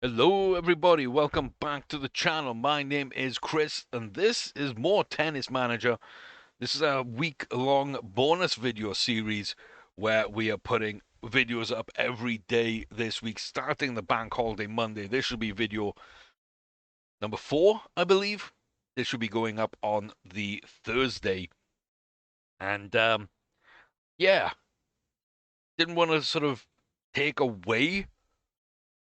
Hello, everybody. Welcome back to the channel. My name is Chris, and this is more Tennis Manager. This is a week-long bonus video series where we are putting videos up every day this week, starting the bank holiday Monday. This should be video number 4, I believe. This should be going up on the Thursday. And yeah, didn't want to sort of take away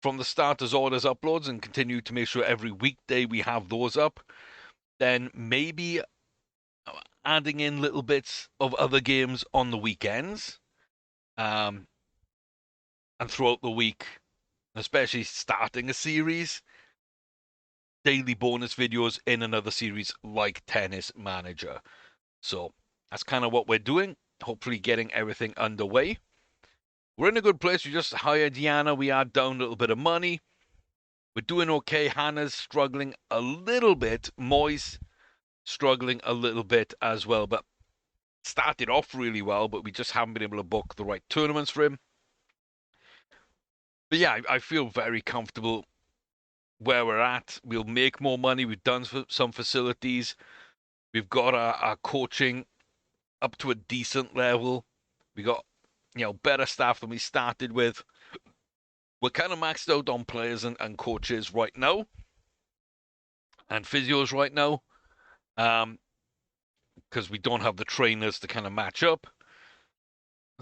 from the starters orders uploads and continue to make sure every weekday we have those up. Then maybe adding in little bits of other games on the weekends, and throughout the week, especially starting a series, daily bonus videos in another series like Tennis Manager. So that's kind of what we're doing. Hopefully, getting everything underway. We're in a good place. We just hired Diana. We are down a little bit of money. We're doing okay. Hannah's struggling a little bit. Moy's struggling a little bit as well, but started off really well, but we just haven't been able to book the right tournaments for him. But yeah, I feel very comfortable where we're at. We'll make more money. We've done some facilities. We've got our coaching up to a decent level. We got, better staff than we started with. We're kind of maxed out on players and coaches right now, and physios right now, because we don't have the trainers to kind of match up.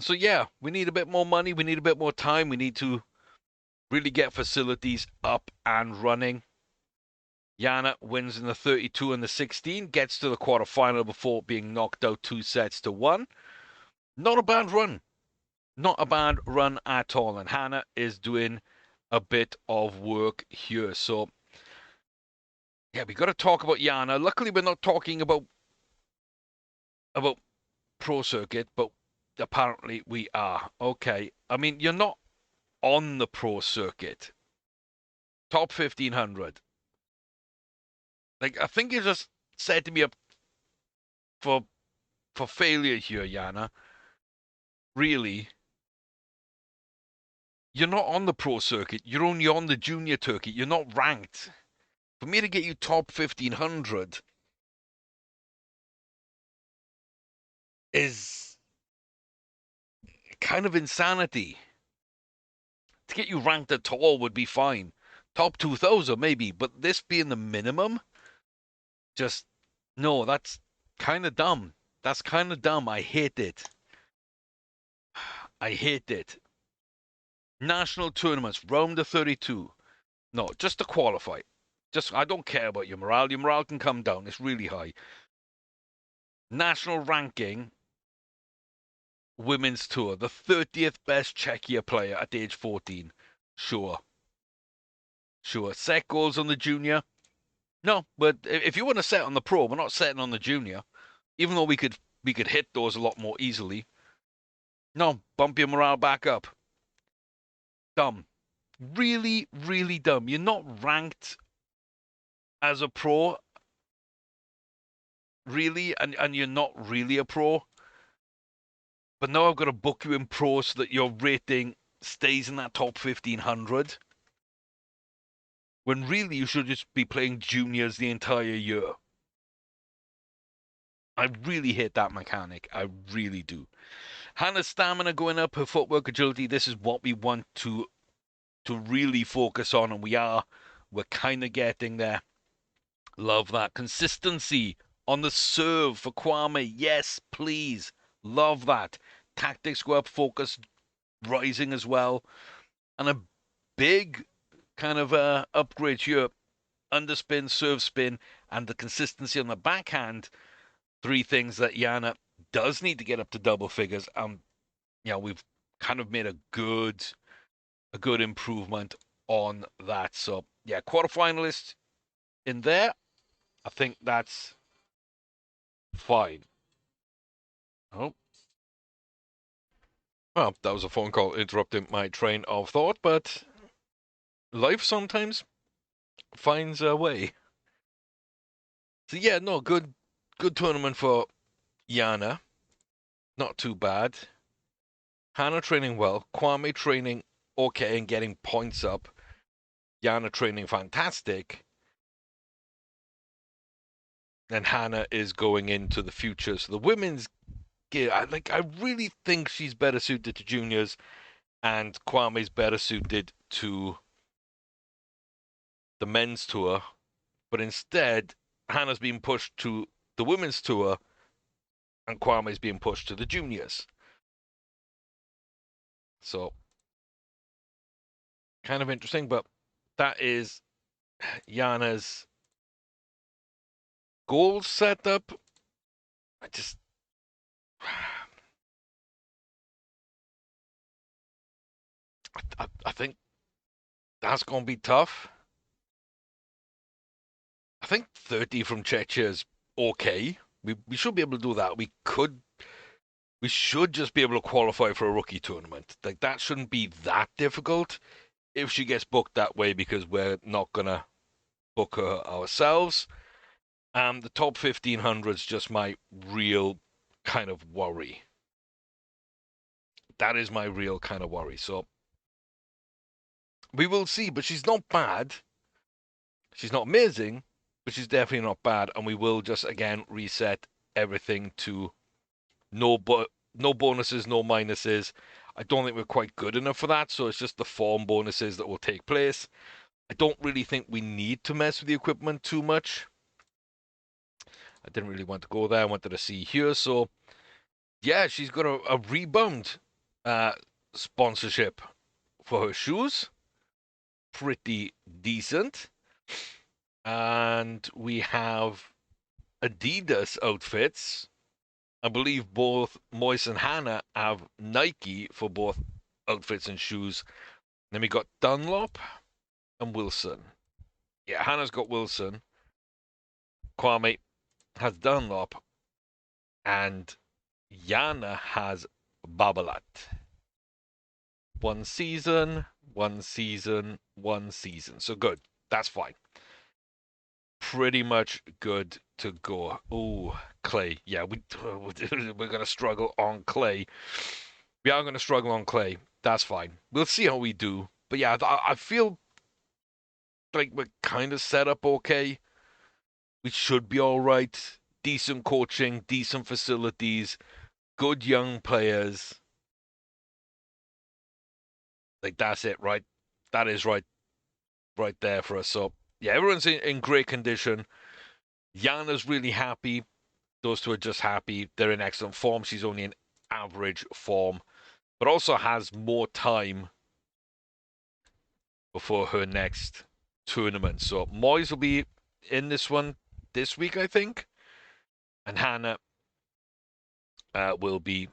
So yeah, we need a bit more money. We need a bit more time. We need to really get facilities up and running. Yana wins in the 32 and the 16, gets to the quarterfinal before being knocked out 2-1. Not a bad run. Not a bad run at all. And Hannah is doing a bit of work here. So, yeah, we got to talk about Yana. Luckily, we're not talking about Pro Circuit, but apparently we are. Okay. I mean, you're not on the Pro Circuit. Top 1500. Like, I think you're just setting me up for failure here, Yana. Really. You're not on the Pro Circuit. You're only on the Junior Circuit. You're not ranked. For me to get you top 1500 is kind of insanity. To get you ranked at all would be fine. Top 2000 maybe, but this being the minimum, just no, that's kind of dumb. That's kind of dumb. I hate it. I hate it. National tournaments, round of 32. No, just to qualify. Just I don't care about your morale. Your morale can come down. It's really high. National ranking, women's tour, the 30th best Czechia player at age 14. Sure. Sure. Set goals on the junior. No, but if you want to set on the pro, we're not setting on the junior. Even though we could hit those a lot more easily. No, bump your morale back up. Dumb. Really, really dumb. You're not ranked as a pro, really, and you're not really a pro. But now I've got to book you in pro so that your rating stays in that top 1500. When really you should just be playing juniors the entire year. I really hate that mechanic. I really do. Hannah's stamina going up, her footwork, agility. This is what we want to really focus on, and we are. We're kind of getting there. Love that. Consistency on the serve for Kwame. Yes, please. Love that. Tactics go up, focus rising as well. And a big kind of upgrade here. Underspin, serve spin, and the consistency on the backhand. Three things that Yana does need to get up to double figures. We've kind of made a good improvement on that. So yeah, quarterfinalist in there. I think that's fine. Oh, well, that was a phone call interrupting my train of thought, but life sometimes finds a way. So yeah, no, good tournament for Yana. Not too bad. Hannah training well. Kwame training okay and getting points up. Yana training fantastic, and Hannah is going into the future. So the women's gear, I really think she's better suited to juniors, and Kwame's better suited to the men's tour. But instead, Hannah's being pushed to the women's tour, and Kwame's being pushed to the juniors. So kind of interesting, but that is Yana's goal setup. I just I think that's going to be tough. I think 30 from Czechia is okay. We should be able to do that. We should just be able to qualify for a rookie tournament. Like, that shouldn't be that difficult if she gets booked that way, because we're not gonna book her ourselves. The top 1500 is just my real kind of worry. That is my real kind of worry. So we will see, but she's not bad. She's not amazing, but she's definitely not bad. And we will just again reset everything to no bonuses, no minuses. I don't think we're quite good enough for that, so it's just the form bonuses that will take place. I don't really think we need to mess with the equipment too much. I didn't really want to go there. I wanted to see here. So yeah, she's got a rebound sponsorship for her shoes. Pretty decent. And we have Adidas outfits. I believe both Moise and Hannah have Nike for both outfits and shoes. Then we got Dunlop and Wilson. Yeah, Hannah's got Wilson. Kwame has Dunlop. And Yana has Babolat. One season, one season, one season. So good. That's fine. Pretty much good to go. Oh, clay. Yeah, we're gonna struggle on clay. We are gonna struggle on clay. That's fine. We'll see how we do. But yeah, I feel like we're kind of set up okay. We should be all right. Decent coaching, decent facilities, good young players. Like, that's it, right? That is right there for us. So yeah, everyone's in great condition. Yana's really happy. Those two are just happy. They're in excellent form. She's only in average form, but also has more time before her next tournament. So Moyes will be in this one this week, I think, and Hannah will be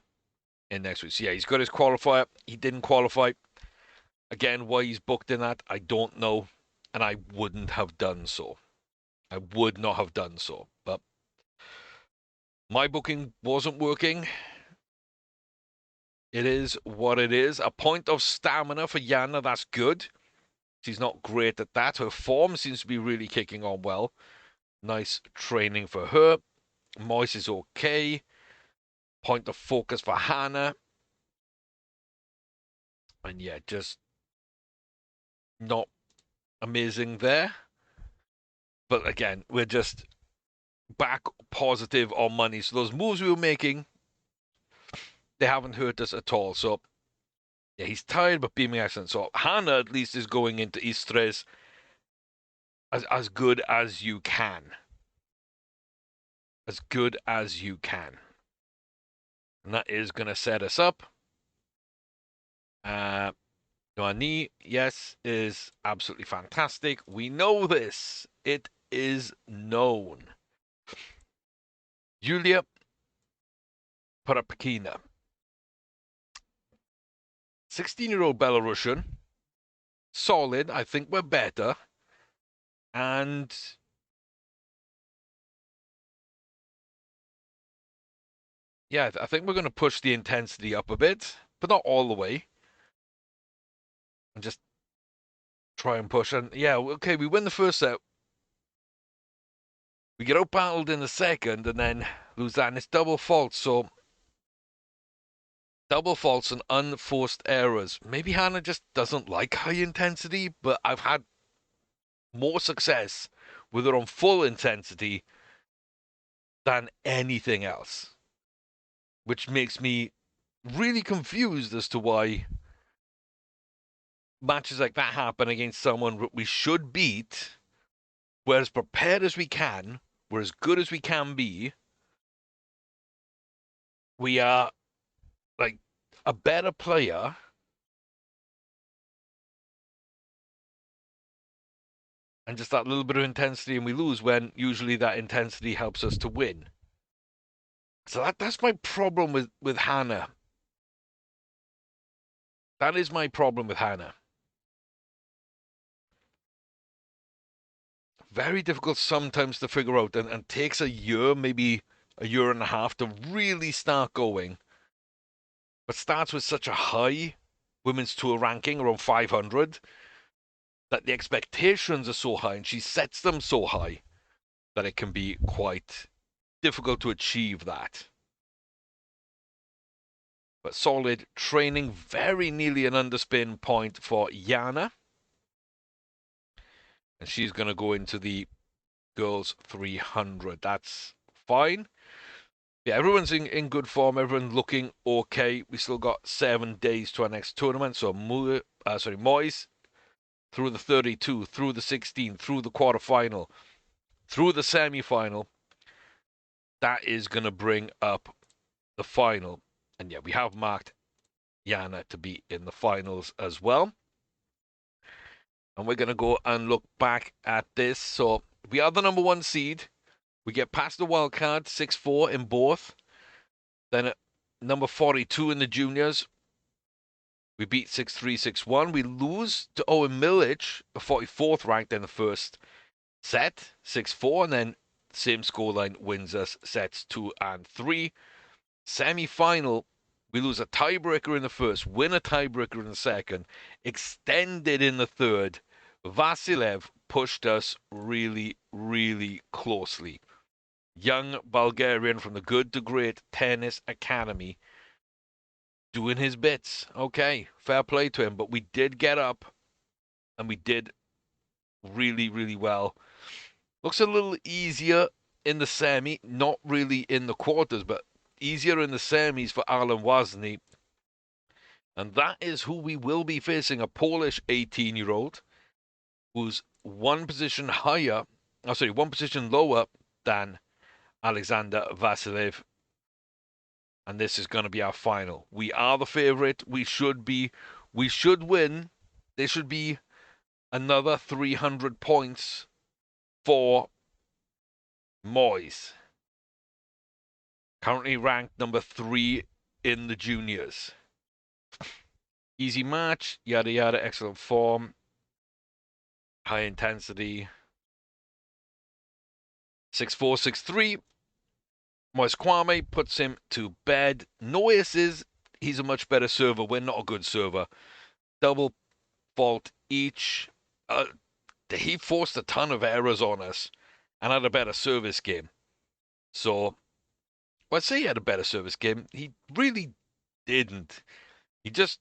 in next week. So yeah, he's got his qualifier. He didn't qualify. Again, why he's booked in that, I don't know, and I wouldn't have done so. I would not have done so, but my booking wasn't working. It is what it is. A point of stamina for Yana, that's good. She's not great at that. Her form seems to be really kicking on well. Nice training for her. Moise is okay. Point of focus for Hannah. And yeah, just not amazing there. But again, we're just back positive on money. So those moves we were making, they haven't hurt us at all. So yeah, he's tired but beaming excellent. So Hannah at least is going into Istres as good as you can. As good as you can. And that is going to set us up. Noani, yes, is absolutely fantastic. We know this. It is known. Yulia Parapkina. 16-year-old Belarusian. Solid. I think we're better. And yeah, I think we're going to push the intensity up a bit, but not all the way. And just try and push. And yeah, okay, we win the first set. We get out-battled in the second and then lose that. And it's double faults. So double faults and unforced errors. Maybe Hannah just doesn't like high intensity, but I've had more success with her on full intensity than anything else, which makes me really confused as to why matches like that happen against someone we should beat. We're as prepared as we can. We're as good as we can be. We are like a better player, and just that little bit of intensity, and we lose when usually that intensity helps us to win. So that's my problem with Hannah. That is my problem with Hannah. Very difficult sometimes to figure out, and takes a year, maybe a year and a half to really start going. But starts with such a high women's tour ranking, around 500, that the expectations are so high, and she sets them so high that it can be quite difficult to achieve that. But solid training, very nearly an underspin point for Yana. And she's going to go into the girls 300. That's fine. Yeah, everyone's in good form. Everyone's looking okay. We still got 7 days to our next tournament. So, Moyes through the 32, through the 16, through the quarterfinal, through the semi-final. That is going to bring up the final. And yeah, we have marked Yana to be in the finals as well. And we're going to go and look back at this. So we are the number 1 seed. We get past the wild card, 6-4 in both. Then at number 42 in the juniors, we beat 6-3, 6-1. We lose to Owen Milic, the 44th ranked in the first set, 6-4. And then same scoreline wins us sets 2 and 3. Semi-final, we lose a tiebreaker in the first, win a tiebreaker in the second, extended in the third. Vasilev pushed us really, really closely. Young Bulgarian from the Good to Great Tennis Academy doing his bits. Okay, fair play to him, but we did get up and we did really, really well. Looks a little easier in the semi, not really in the quarters, but easier in the semis for Alan Wozny. And that is who we will be facing, a Polish 18-year-old who's one position lower than Alexander Vasilev. And this is going to be our final. We are the favorite. We should win. There should be another 300 points for Moyes. Currently ranked number 3 in the juniors. Easy match, yada yada, excellent form, high intensity. 6-4, 6-3. Moise Kwame puts him to bed. No aces. He's a much better server. We're not a good server. Double fault each. He forced a ton of errors on us and had a better service game. So, I'd say he had a better service game. He really didn't. He just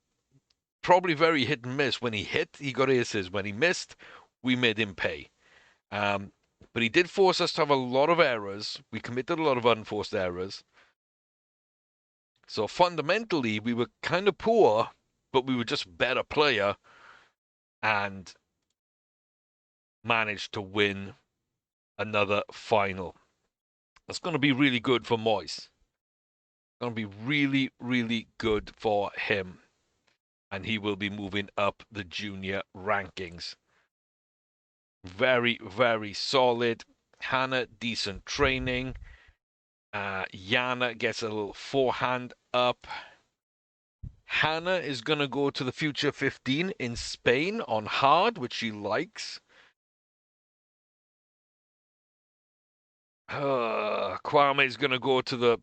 probably very hit and miss. When he hit, he got aces. When he missed, we made him pay. But he did force us to have a lot of errors. We committed a lot of unforced errors. So fundamentally, we were kind of poor, but we were just better player and managed to win another final. That's going to be really good for Moyes. Going to be really, really good for him. And he will be moving up the junior rankings. Very, very solid. Hannah, decent training. Yana gets a little forehand up. Hannah is going to go to the Future 15 in Spain on hard, which she likes. Kwame is going to go to the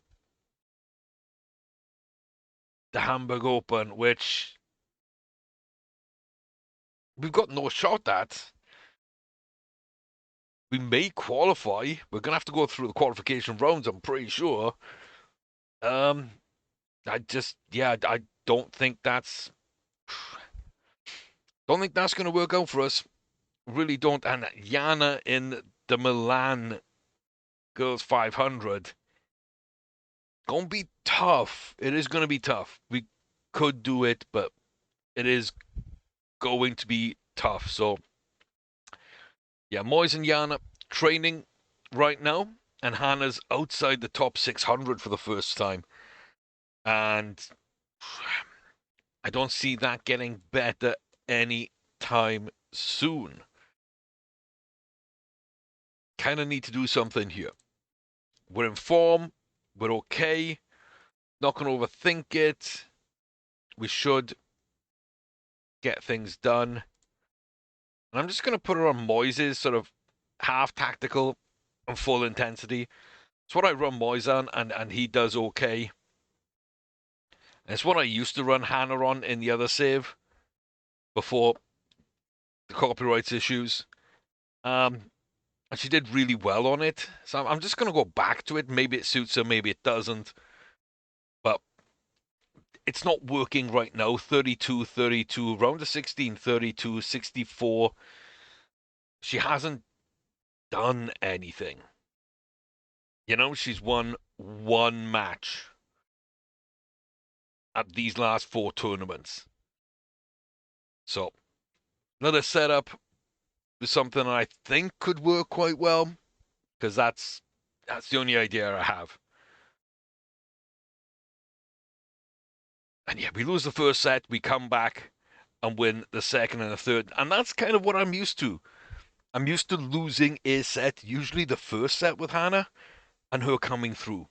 Hamburg Open, which we've got no shot at. We may qualify. We're going to have to go through the qualification rounds, I'm pretty sure. I don't think that's going to work out for us. really don't. And Yana in the Milan Girls 500, gonna be tough. It is gonna be tough. We could do it, but it is going to be tough. So yeah, Moyes and Yana training right now, and Hannah's outside the top 600 for the first time, and I don't see that getting better any time soon. Kind of need to do something here. We're in form. We're okay. Not going to overthink it. We should get things done. And I'm just going to put her on Moyes' sort of half tactical and full intensity. It's what I run Moyes on, and he does okay. And it's what I used to run Hannah on in the other save before the copyrights issues. And she did really well on it. So I'm just going to go back to it. Maybe it suits her, maybe it doesn't. But it's not working right now. 32, 32, round of 16, 32, 64. She hasn't done anything. You know, she's won one match at these last four tournaments. So, another setup is something I think could work quite well, because that's the only idea I have. And yeah, we lose the first set, we come back and win the second and the third. And that's kind of what I'm used to. I'm used to losing a set, usually the first set with Hannah, and her coming through.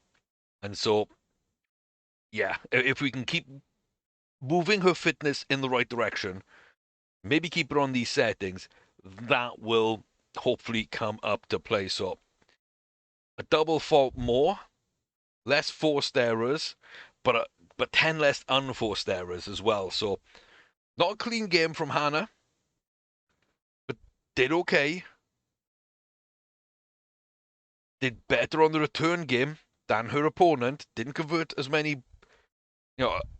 And so, yeah, if we can keep moving her fitness in the right direction, maybe keep her on these settings, that will hopefully come up to play. So, a double fault more, less forced errors, but 10 less unforced errors as well. So, not a clean game from Hannah, but did okay. Did better on the return game than her opponent. Didn't convert as many,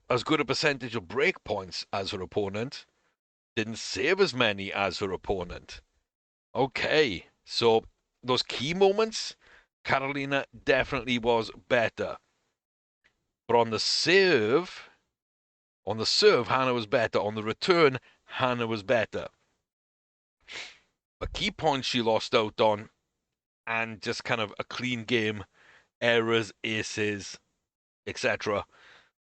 as good a percentage of break points as her opponent. Didn't save as many as her opponent. Okay, so those key moments, Carolina definitely was better. But on the serve, Hannah was better. On the return, Hannah was better. But key points she lost out on, and just kind of a clean game, errors, aces, etc.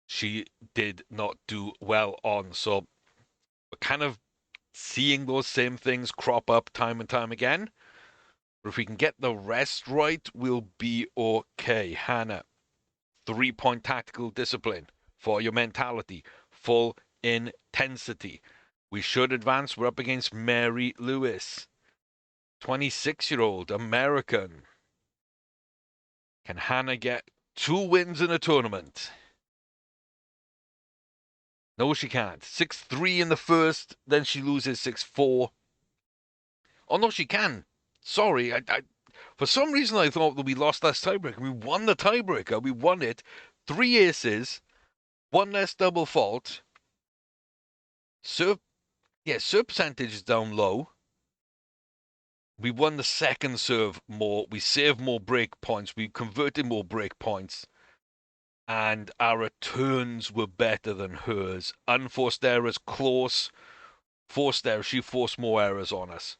She did not do well on. So we're kind of seeing those same things crop up time and time again. But if we can get the rest right, we'll be okay. Hannah, 3-point tactical discipline for your mentality, full intensity. We should advance. We're up against Mary Lewis, 26-year-old American. Can Hannah get 2 wins in a tournament? No, she can't. 6-3 in the first, then she loses 6-4. Oh, no, she can. Sorry, for some reason I thought that we lost that tiebreaker. We won the tiebreaker. We won it. 3 aces, one less double fault. Serve percentage is down low. We won the second serve more. We saved more break points. We converted more break points. And our returns were better than hers. Unforced errors, close. Forced errors, she forced more errors on us.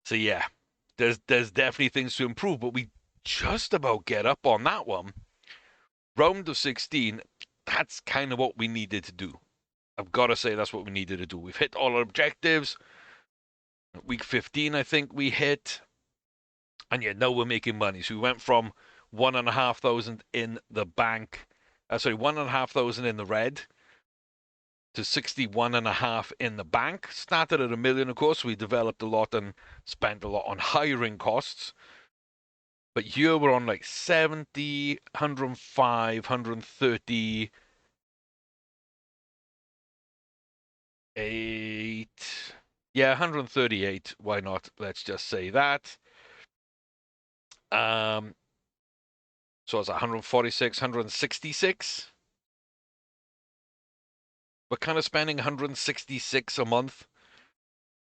So yeah, there's definitely things to improve, but we just about get up on that one. Round of 16, that's kind of what we needed to do. I've got to say that's what we needed to do. We've hit all our objectives. Week 15, I think we hit. And yeah, now we're making money. So we went from 1,500 in the bank. 1,500 in the red to 61.5 in the bank. Started at $1 million, of course. We developed a lot and spent a lot on hiring costs. But here we're on like 70, 105, 138. Yeah, 138. Why not? Let's just say that. So it's 146, 166. We're kind of spending 166 a month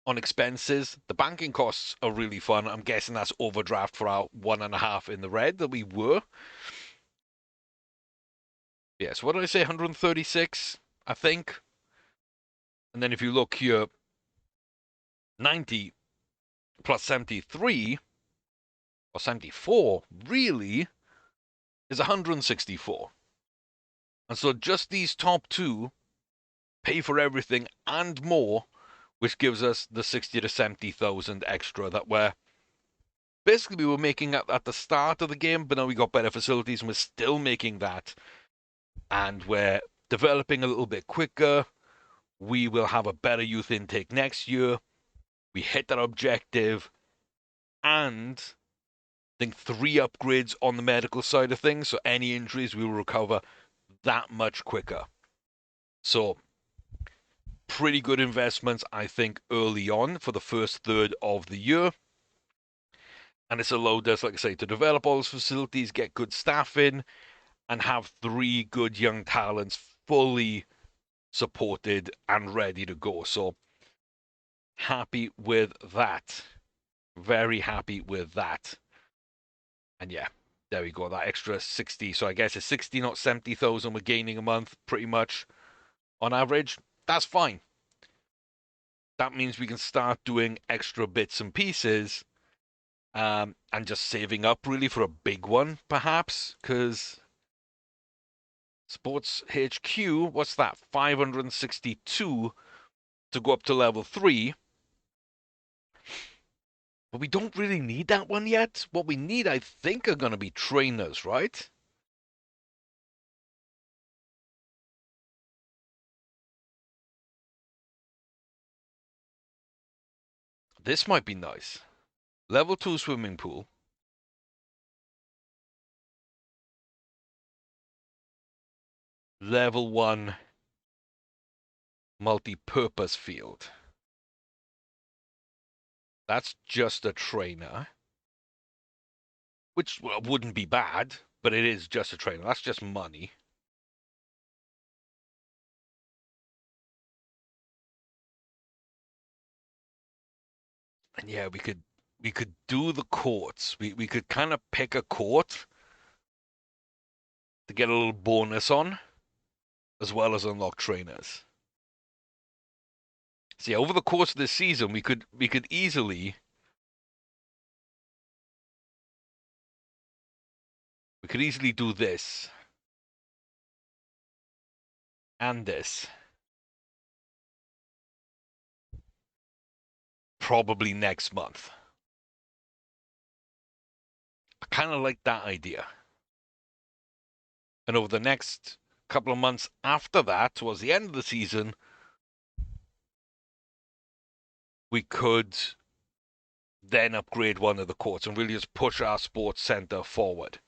on expenses. The banking costs are really fun. I'm guessing that's overdraft for our 1.5 in the red that we were. Yes, what did I say? 136, I think. And then if you look here, 90 plus 73 or 74 really is 164. And so just these top two pay for everything and more, which gives us the 60 to 70,000 extra that we were making at the start of the game, but now we got better facilities and we're still making that. And we're developing a little bit quicker. We will have a better youth intake next year. We hit that objective. And I think 3 upgrades on the medical side of things. So any injuries, we will recover that much quicker. So pretty good investments, I think, early on for the first third of the year. And it's allowed us, like I say, to develop all those facilities, get good staff in, and have 3 good young talents fully supported and ready to go. So happy with that. Very happy with that. And yeah, there we go. That extra 60. So I guess it's 60, not 70,000 we're gaining a month, pretty much on average. That's fine. That means we can start doing extra bits and pieces, and just saving up really for a big one, perhaps, because Sports HQ, what's that? 562 to go up to level 3. But we don't really need that one yet. What we need, I think, are going to be trainers, right? This might be nice. Level 2 swimming pool. Level 1 multi-purpose field. That's just a trainer. Which wouldn't be bad, but it is just a trainer. That's just money. And yeah, we could do the courts. We could kind of pick a court to get a little bonus on, as well as unlock trainers. So yeah, over the course of this season, we could easily do this and this. Probably next month. I kind of like that idea. And over the next couple of months after that, towards the end of the season, we could then upgrade one of the courts and really just push our sports center forward.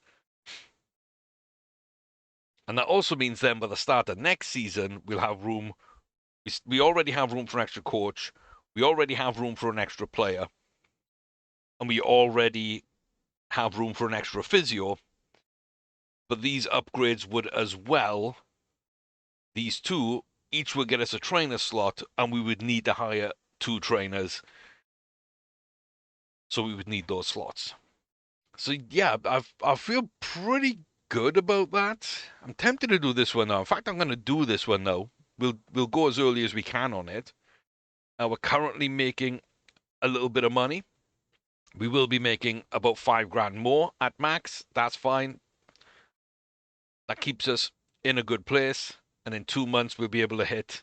And that also means then by the start of next season, we'll have room. We already have room for an extra coach. We already have room for an extra player. And we already have room for an extra physio. But these upgrades would as well, these two, each would get us a trainer slot, and we would need to hire 2 trainers. So we would need those slots. So yeah, I feel pretty good about that. I'm tempted to do this one now. In fact, I'm going to do this one now. We'll go as early as we can on it. We're currently making a little bit of money. We will be making about 5 grand more at max. That's fine. That keeps us in a good place. And in 2 months, we'll be able to hit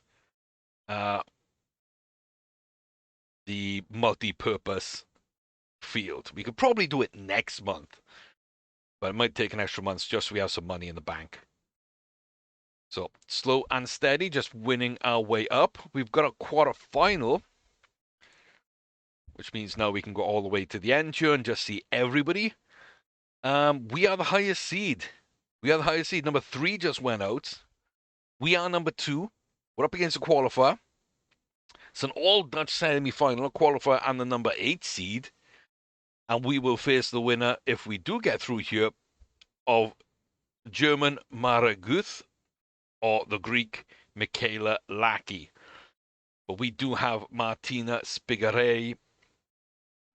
the multi-purpose field. We could probably do it next month, but it might take an extra month just so we have some money in the bank. So slow and steady, just winning our way up. We've got a quarter-final, which means now we can go all the way to the end here and just see everybody. We are the highest seed. We are the highest seed. Number 3 just went out. We are number 2. We're up against a qualifier. It's an all-Dutch semi-final, a qualifier and the number 8 seed. And we will face the winner, if we do get through here, of German Mara Guth or the Greek Michaela Laki. But we do have Martina Spigarelli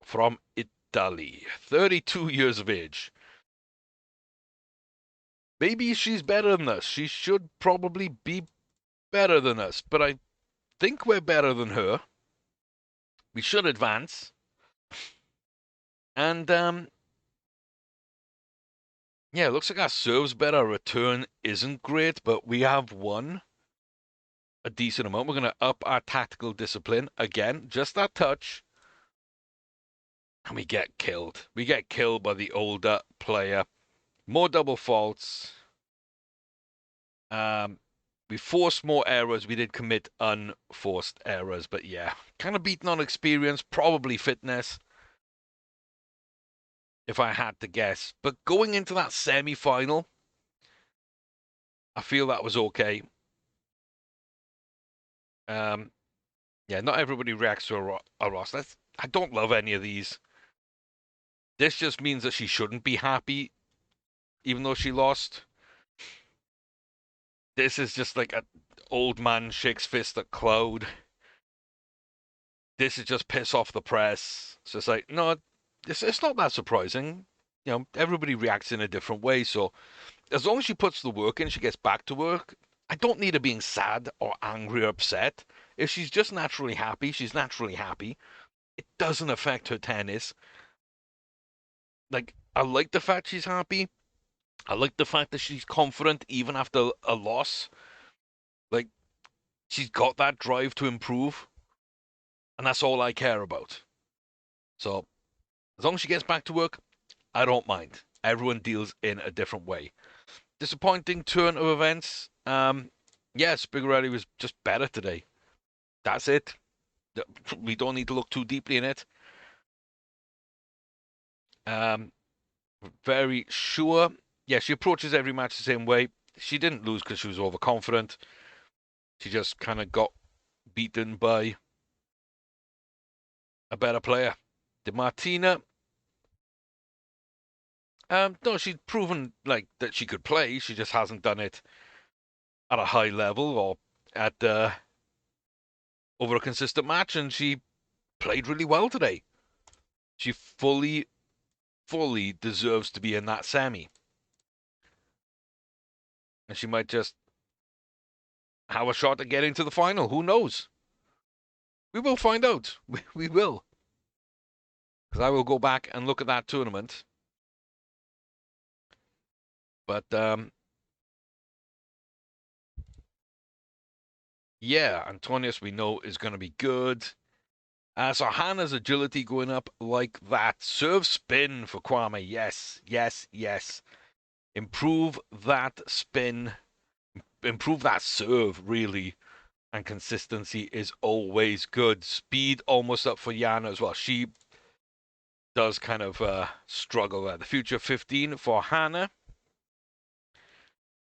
from Italy, 32 years of age. Maybe she's better than us. She should probably be better than us, but I think we're better than her. We should advance. And, yeah, it looks like our serve's better. Our return isn't great, but we have won a decent amount. We're going to up our tactical discipline again, just that touch. And we get killed. We get killed by the older player. More double faults. We forced more errors. We did commit unforced errors, but yeah, kind of beaten on experience, probably fitness, if I had to guess. But going into that semi-final, I feel that was okay. Yeah, not everybody reacts to a Ross. I don't love any of these. This just means that she shouldn't be happy, even though she lost. This is just like an old man shakes fist at cloud. This is just piss off the press. So it's like, no, it's not that surprising. You know, everybody reacts in a different way. So as long as she puts the work in, she gets back to work. I don't need her being sad or angry or upset. If she's just naturally happy, she's naturally happy. It doesn't affect her tennis. Like, I like the fact she's happy. I like the fact that she's confident even after a loss. Like, she's got that drive to improve. And that's all I care about. So, as long as she gets back to work, I don't mind. Everyone deals in a different way. Disappointing turn of events. Yeah, Spigarelli was just better today. That's it. We don't need to look too deeply in it. Um, Very sure. Yeah, she approaches every match the same way. She didn't lose because she was overconfident. She just kind of got beaten by a better player. Did Martina? No, she'd proven like that she could play. She just hasn't done it at a high level or at over a consistent match, and she played really well today. She fully deserves to be in that semi, and she might just have a shot at getting to the final. Who knows? We will find out. We will, because I will go back and look at that tournament. But yeah, Antonius we know is going to be good. So Hannah's agility going up like that. Serve spin for Kwame. Yes, yes, yes. Improve that spin. Improve that serve, really. And consistency is always good. Speed almost up for Yana as well. She does kind of struggle there. The future 15 for Hannah.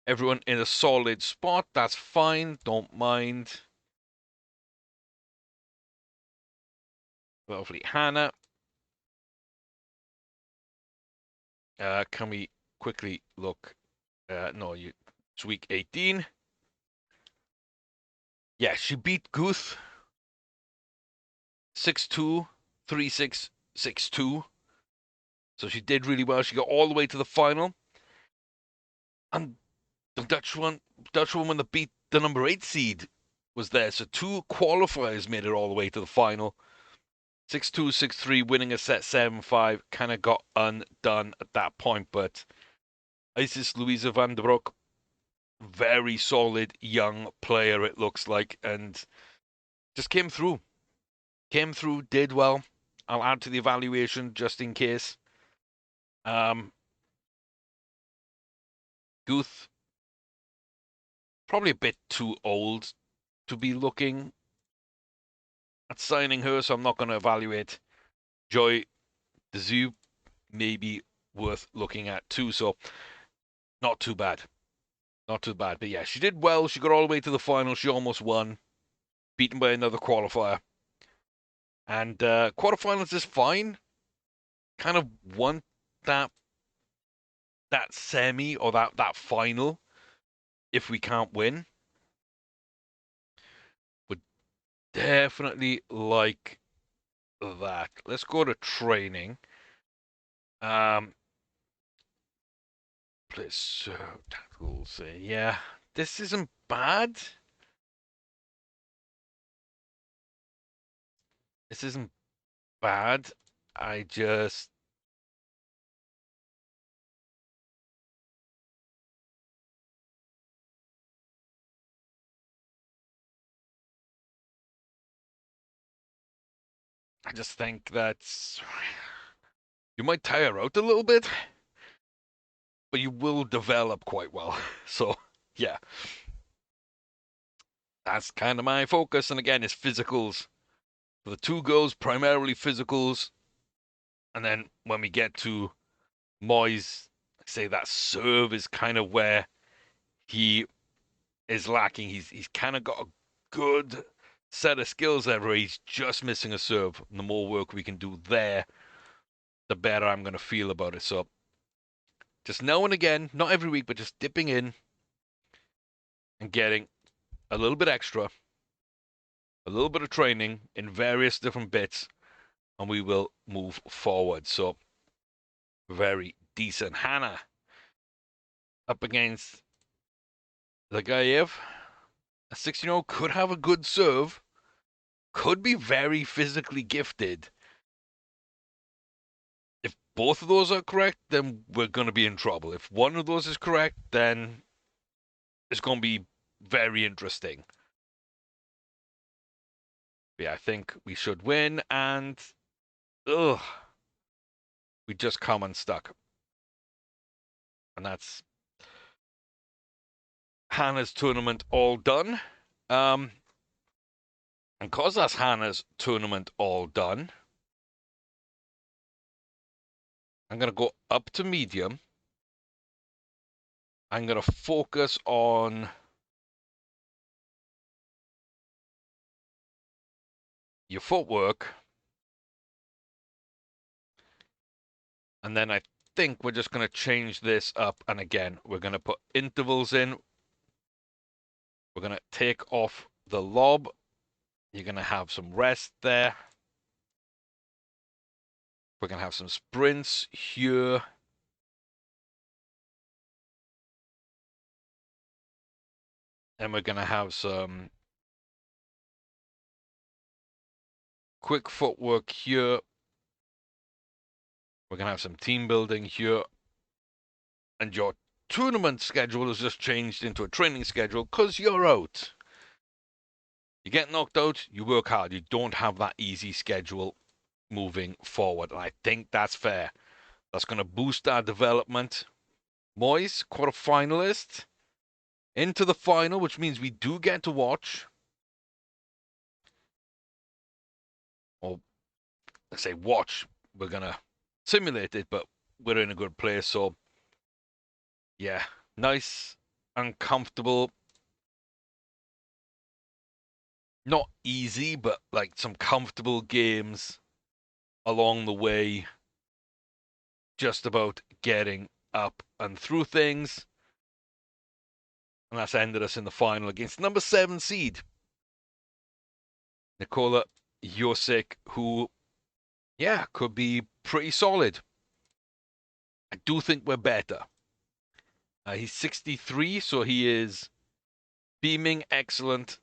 Everyone in a solid spot. That's fine. Don't mind. Lovely. Hannah. Can we quickly look? No, it's week 18. Yeah, she beat Guth 6-2, 3-6, 6-2. So she did really well. She got all the way to the final. And the Dutch woman that beat the number 8 seed was there. So two qualifiers made it all the way to the final. 6-2, 6-3, winning a set 7-5. Kind of got undone at that point. But Isis Louisa van der Broek, very solid young player, it looks like. And just came through. Came through, did well. I'll add to the evaluation just in case. Guth, probably a bit too old to be looking at signing her, so I'm not going to evaluate. Joy the Zoo may be worth looking at too, so not too bad. Not too bad. But yeah, she did well. She got all the way to the final. She almost won. Beaten by another qualifier. And quarterfinals is fine. Kind of want that semi or that final if we can't win. But definitely like that. Let's go to training. Um, please, tactical say, yeah, this isn't bad. This isn't bad. I just, I just think that's you might tire out a little bit, but you will develop quite well. So, yeah, that's kind of my focus. And again, it's physicals. For the two girls, primarily physicals. And then when we get to Moyes, I say that serve is kind of where he is lacking. He's kind of got a good set of skills there where he's just missing a serve. And the more work we can do there, the better I'm going to feel about it. So just now and again, not every week, but just dipping in and getting a little bit extra, a little bit of training in various different bits, and we will move forward. So very decent. Hannah up against the Gaev. A 16-year-old could have a good serve, could be very physically gifted. If both of those are correct, then we're going to be in trouble. If one of those is correct, then it's going to be very interesting. But yeah, I think we should win, and ugh, we just come unstuck. And that's Hannah's tournament all done. And because that's Hannah's tournament all done, I'm going to go up to medium. I'm going to focus on your footwork. And then I think we're just going to change this up. And again, we're going to put intervals in. We're going to take off the lob. You're going to have some rest there. We're going to have some sprints here. And we're going to have some quick footwork here. We're going to have some team building here. And your tournament schedule has just changed into a training schedule because you're out. You get knocked out, you work hard. You don't have that easy schedule moving forward. And I think that's fair. That's going to boost our development. Moyes, quarter-finalist, into the final, which means we do get to watch. Or, let's say watch. We're going to simulate it, but we're in a good place. So, yeah, nice and comfortable. Not easy, but like some comfortable games along the way. Just about getting up and through things. And that's ended us in the final against number 7 seed, Nikola Josic, who, yeah, could be pretty solid. I do think we're better. He's 63, so he is beaming excellent,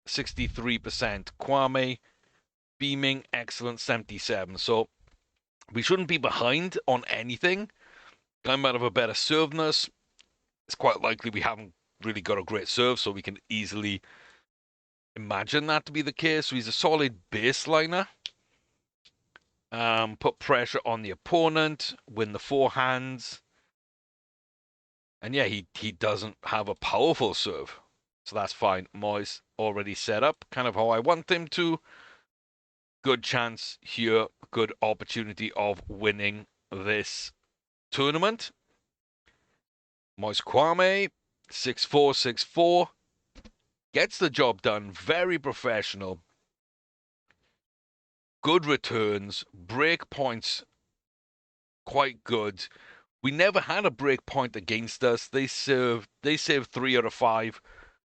63%. Kwame, beaming excellent, 77. So we shouldn't be behind on anything. I might have a better serve than us. It's quite likely we haven't really got a great serve, so we can easily imagine that to be the case. So he's a solid baseliner. Put pressure on the opponent, win the forehands. And yeah, he doesn't have a powerful serve. So that's fine. Moyes already set up, kind of how I want him to. Good chance here, good opportunity of winning this tournament. Moyes Kwame, 6'4", 6'4". Gets the job done, very professional. Good returns, break points quite good. We never had a break point against us. They saved 3 out of 5.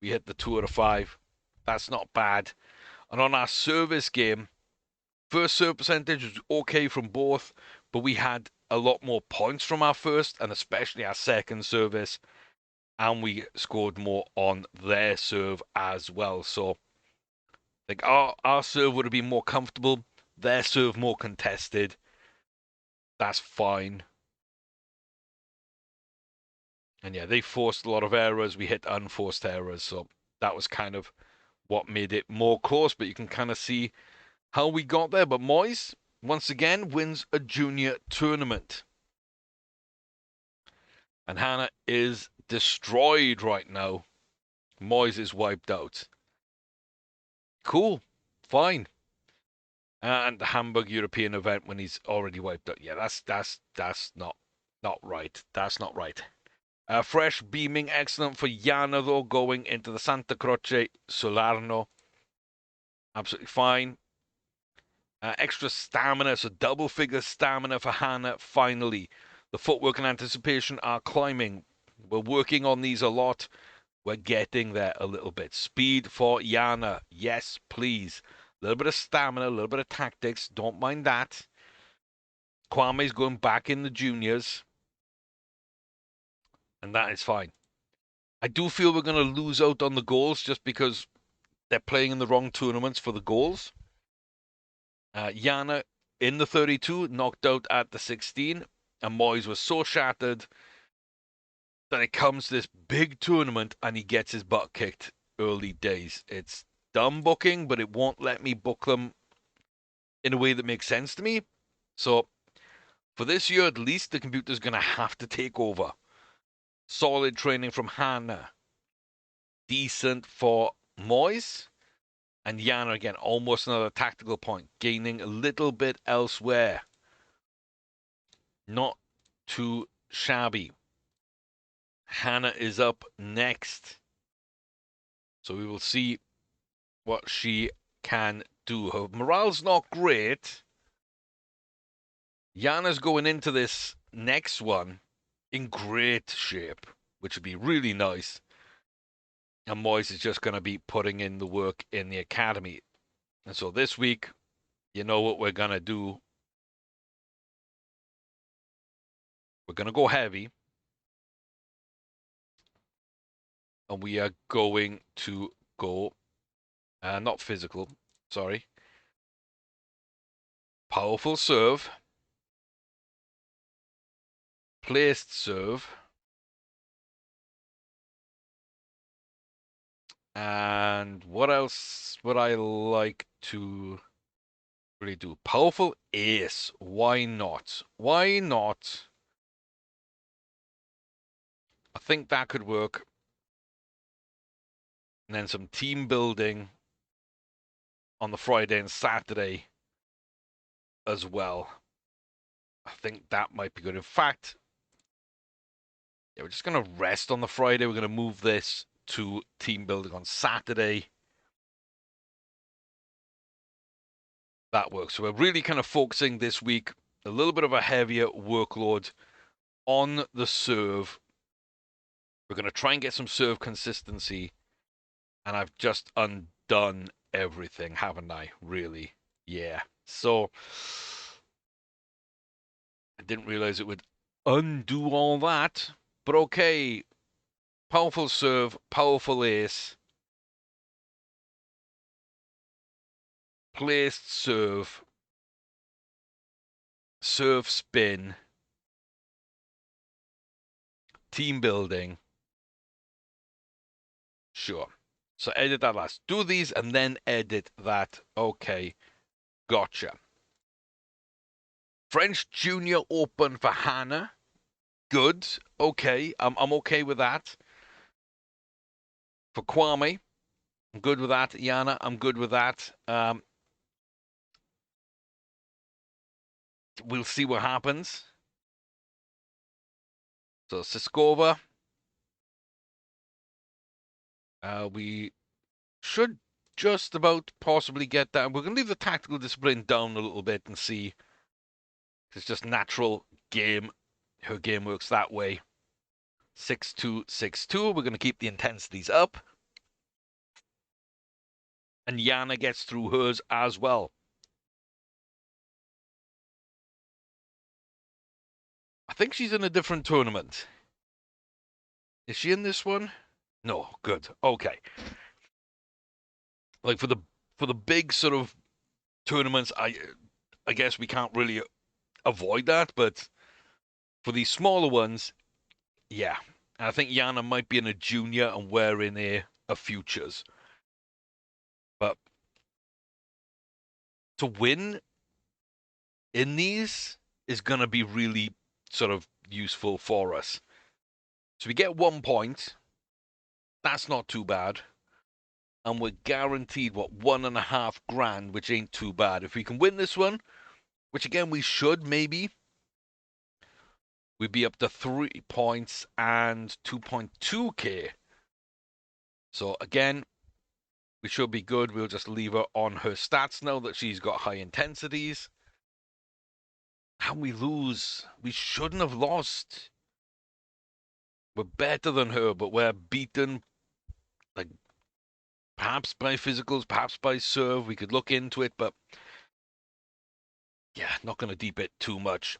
We hit the 2 out of 5. That's not bad. And on our service game, first serve percentage was okay from both, but we had a lot more points from our first and especially our second service, and we scored more on their serve as well. So like our serve would have been more comfortable, their serve more contested. That's fine. And yeah, they forced a lot of errors. We hit unforced errors, so that was kind of what made it more close. But you can kind of see how we got there. But Moyes once again wins a junior tournament, and Hannah is destroyed right now. Moyes is wiped out. Cool, fine. And the Hamburg European event when he's already wiped out. Yeah, that's not right. That's not right. Fresh beaming, excellent for Jana though, going into the Santa Croce Solarno. Absolutely fine. Extra stamina, so double figure stamina for Hannah finally. The footwork and anticipation are climbing. We're working on these a lot. We're getting there a little bit. Speed for Jana. Yes, please. A little bit of stamina, a little bit of tactics. Don't mind that. Kwame's going back in the juniors. And that is fine. I do feel we're going to lose out on the goals just because they're playing in the wrong tournaments for the goals. Jana in the 32, knocked out at the 16. And Moyes was so shattered that it comes to this big tournament and he gets his butt kicked early days. It's dumb booking, but it won't let me book them in a way that makes sense to me. So for this year, at least, the computer's going to have to take over. Solid training from Hannah. Decent for Moyes. And Jana, again, almost another tactical point. Gaining a little bit elsewhere. Not too shabby. Hannah is up next. So we will see what she can do. Her morale's not great. Jana's going into this next one in great shape, which would be really nice. And Moyes is just going to be putting in the work in the academy. And so this week, you know what we're going to do? We're going to go heavy. And we are going to go, not physical, sorry. Powerful serve. Placed serve. And what else would I like to really do? Powerful ace. Why not? Why not? I think that could work. And then some team building on the Friday and Saturday as well. I think that might be good. In fact, yeah, we're just going to rest on the Friday. We're going to move this to team building on Saturday. That works. So we're really kind of focusing this week, a little bit of a heavier workload on the serve. We're going to try and get some serve consistency. And I've just undone everything, haven't I? Really? Yeah. So I didn't realize it would undo all that. But okay. Powerful serve, powerful ace. Placed serve. Serve spin. Team building. Sure. So edit that last. Do these and then edit that. Okay. Gotcha. French Junior Open for Hannah. Good. Okay. I'm okay with that. For Kwame. I'm good with that. Jana, I'm good with that. We'll see what happens. So Siskova. We should just about possibly get that. We're going to leave the tactical discipline down a little bit and see. It's just natural game. Her game works that way. 6-2, 6-2. We're going to keep the intensities up. and Yana gets through hers as well. I think she's in a different tournament. Is she in this one? No, good. Okay. Like for the big sort of tournaments, I guess we can't really avoid that, but for these smaller ones, yeah. And I think Yana might be in a junior and we're in a futures. But to win in these is going to be really sort of useful for us. So we get 1 point. That's not too bad. And we're guaranteed, what, 1.5 grand, which ain't too bad. If we can win this one, which again we should maybe, we'd be up to 3 points and 2.2k. So again, we should be good. We'll just leave her on her stats now that she's got high intensities. And we lose. We shouldn't have lost. We're better than her, but we're beaten, like, perhaps by physicals, perhaps by serve. We could look into it, but yeah, not going to deep it too much.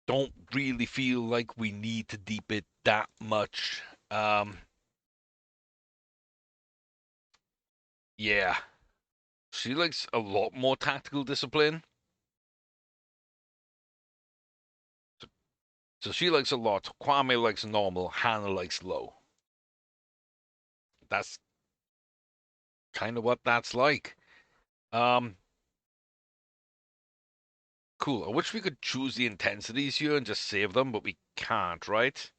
Don't really feel like we need to deep it that much. Yeah, she likes a lot more tactical discipline. So she likes a lot. Kwame likes normal. Hannah likes low. That's kind of what that's like. Um, cool. I wish we could choose the intensities here and just save them, but we can't, right?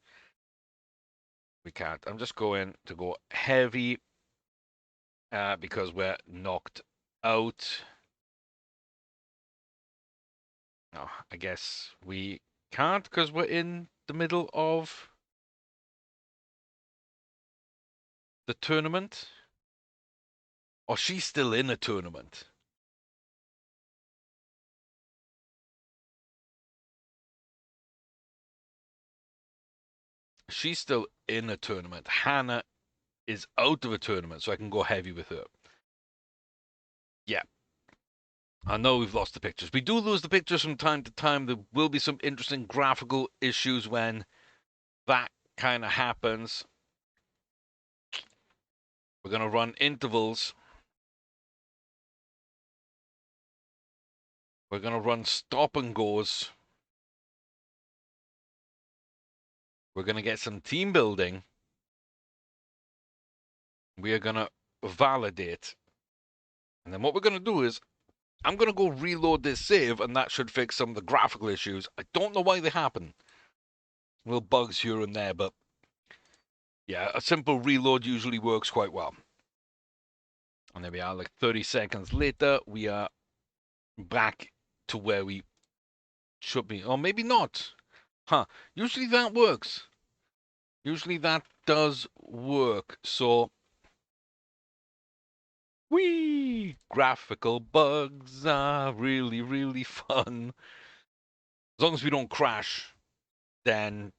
We can't. I'm just going to go heavy because we're knocked out. No, I guess we can't because we're in the middle of the tournament. Or she's still in a tournament. She's still in a tournament. Hannah is out of a tournament, so I can go heavy with her. Yeah. I know we've lost the pictures. We do lose the pictures from time to time. There will be some interesting graphical issues when that kind of happens. We're going to run intervals. We're going to run stop and goes. We're going to get some team building. We are going to validate. And then what we're going to do is I'm going to go reload this save, and that should fix some of the graphical issues. I don't know why they happen. Little bugs here and there, but yeah, a simple reload usually works quite well. And there we are, like 30 seconds later, we are back to where we should be. Or maybe not. Huh. Usually that works. Usually that does work. So, whee! Graphical bugs are really, really fun. As long as we don't crash, then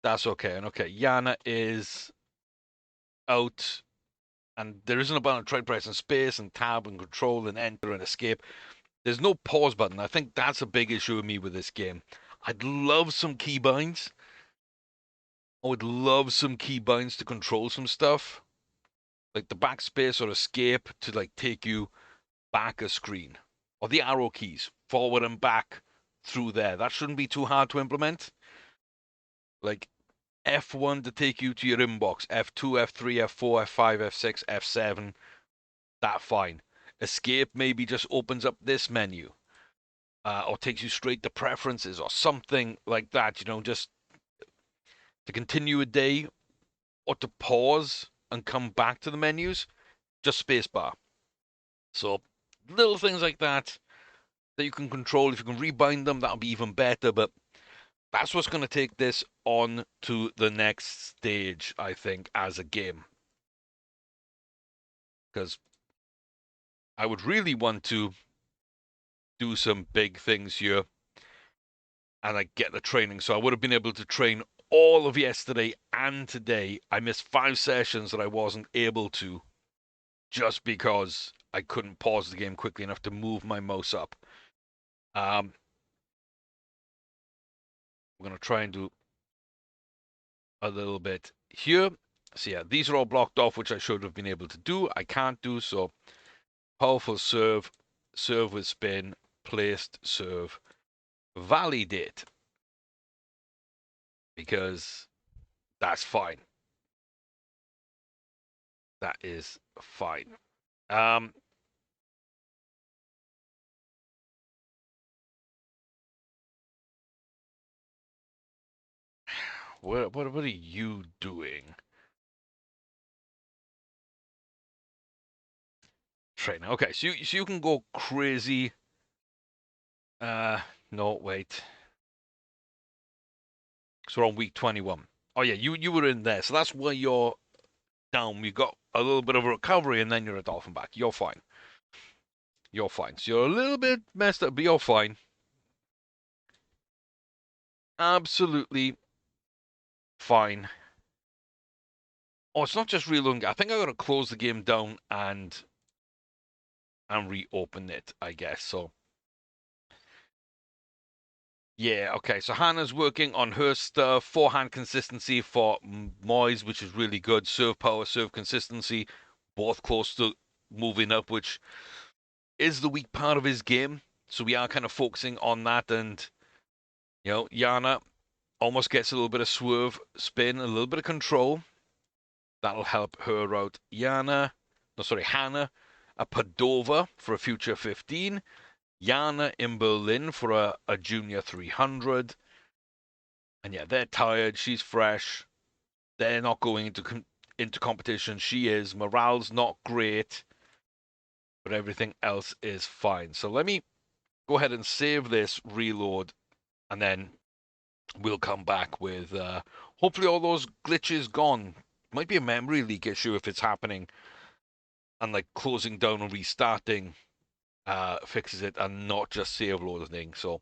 that's okay. And okay, Yana is out. And there isn't a button. Try pressing space and tab and control and enter and escape. There's no pause button. I think that's a big issue with me with this game. I'd love some keybinds. I would love some keybinds to control some stuff. Like the backspace or escape to like take you back a screen. Or the arrow keys, forward and back through there. That shouldn't be too hard to implement. Like F1 to take you to your inbox. F2, F3, F4, F5, F6, F7. That fine. Escape maybe just opens up this menu. Or takes you straight to preferences or something like that, you know, just to continue a day or to pause and come back to the menus, just spacebar. So little things like that that you can control. If you can rebind them, that'll be even better. But that's what's going to take this on to the next stage, I think, as a game. Because I would really want to do some big things here and I get the training. So I would have been able to train all of yesterday and today. I missed 5 sessions that I wasn't able to. just because I couldn't pause the game quickly enough to move my mouse up. We're going to try and do a little bit here. So yeah, these are all blocked off, which I should have been able to do. I can't do, so powerful serve, serve with spin, placed serve, validate, because that's fine. That is fine. What are you doing? Training. Okay, so you can go crazy. No, wait. So we're on week 21. Oh yeah, you were in there, so that's where you're down. You got a little bit of a recovery, and then you're a dolphin back. You're fine. You're fine. So you're a little bit messed up, but you're fine. Absolutely fine. Oh, it's not just reloading. I think I gotta close the game down and reopen it, I guess. So yeah, okay. So Hannah's working on her stuff. Forehand consistency for Moyes, which is really good. Serve power, serve consistency, both close to moving up, which is the weak part of his game. So we are kind of focusing on that. And, Yana almost gets a little bit of swerve, spin, a little bit of control. That'll help her out. Hannah, a Padova for a future 15. Yana in Berlin for a junior 300. And yeah, they're tired. She's fresh. They're not going into competition. She is. Morale's not great, but everything else is fine. So let me go ahead and save this, reload, and then we'll come back with hopefully all those glitches gone. Might be a memory leak issue if it's happening, and like closing down and restarting fixes it, and not just save loading. So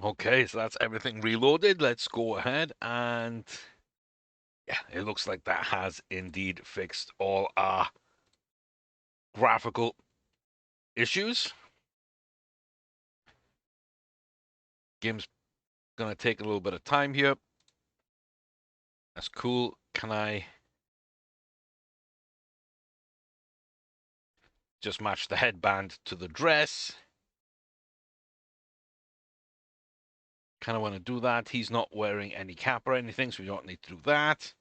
okay, so that's everything reloaded. Let's go ahead and yeah, it looks like that has indeed fixed all our graphical issues. Game's gonna take a little bit of time here. That's cool. Can I just match the headband to the dress? Kind of want to do that. He's not wearing any cap or anything, so we don't need to do that.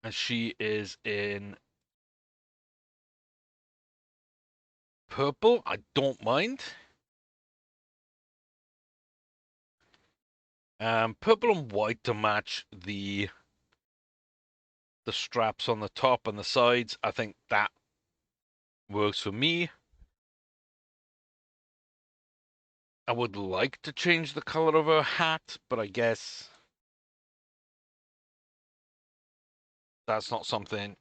And she is in purple. I don't mind. Purple and white to match the straps on the top and the sides. I think that works for me. I would like to change the color of her hat, but I guess that's not something.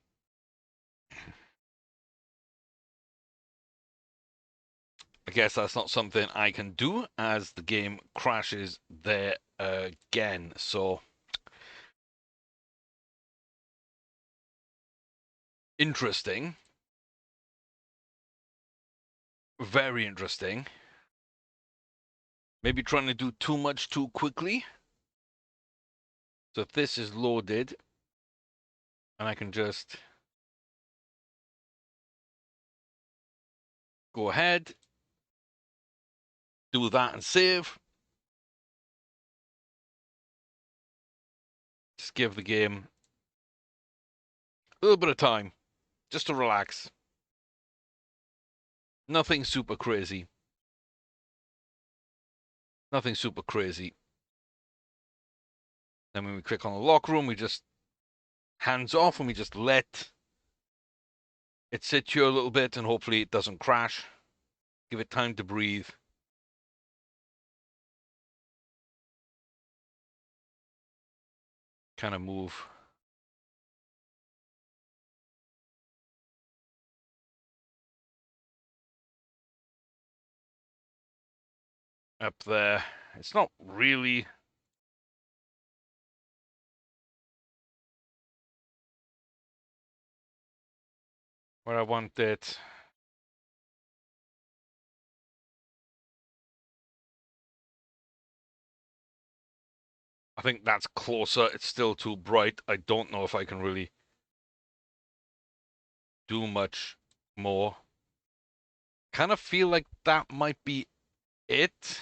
I guess that's not something I can do as the game crashes there again. So interesting. Very interesting. Maybe trying to do too much too quickly. So if this is loaded, and I can just go ahead, do that and save. Just give the game a little bit of time just to relax. Nothing super crazy. Nothing super crazy. Then when we click on the locker room, we just hands off and we just let it sit here a little bit and hopefully it doesn't crash. Give it time to breathe. Kind of move up there. It's not really where I want it. I think that's closer. It's still too bright. I don't know if I can really do much more. Kind of feel like that might be it.